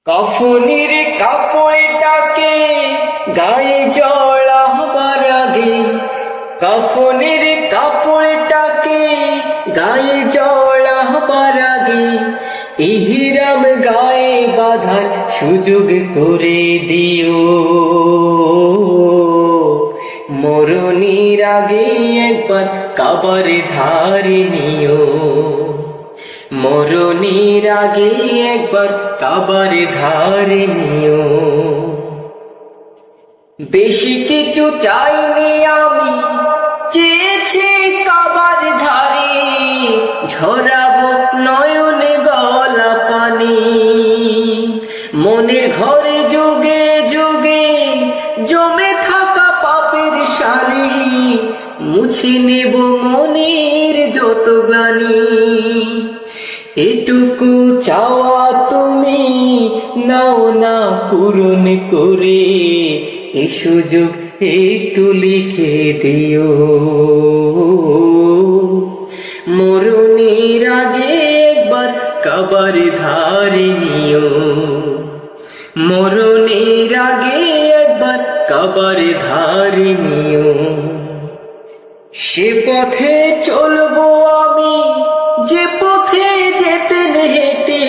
কাফনের কাপড়টাকে গায়ে জড়াবার আগে, কাফনের কাপড়টাকে গায়ে জড়াবার আগে ইহরাম গায়ে বাঁধার সুযোগ করে দিও। মরণের আগে একবার কাবার ধারে নিও, মরণের আগে একবার কাবার ধারে নিও। বেশি কিছু চাইনি আমি, চেয়েছি কাবার ধারে ঝরাবো নয়নে গলা পানি। মনের ঘরে যুগে যুগে জমে থাকা পাপের সারি, মুছে নেব মনের যত গ্লানি। এটুকু চাওয়া তুমি নাও না পূরণ করে, এ সুযোগ একটু লিখে দিও। মরণের আগে একবার কাবার ধারে নিও, মরণের আগে একবার কাবার ধারে নিও। সে পথে চলবো আমি যে পথে যেতেন হেঁটে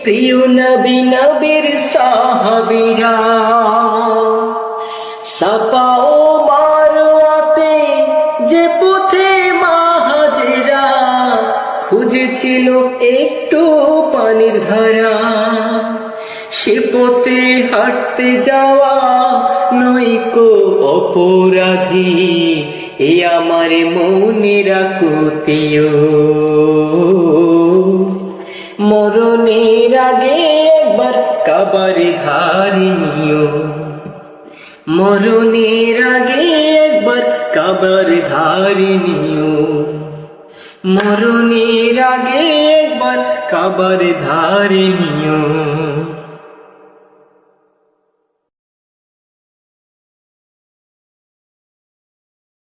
প্রিয় নবী নবীর সাহাবীরা। সাফা ও মারওয়াতে যে পথে মাহাজেরা খুঁজেছিল একটু পানির ধারা। সে পথে হাঁটতে যাওয়া নয়কো অপরাধী, এ আমার মনে রাখতিও। মরণের আগে একবার কাবার ধারে নিও, মরণের আগে একবার কাবার ধারে নিও। মরণের আগে একবার কাবার ধারে নিও।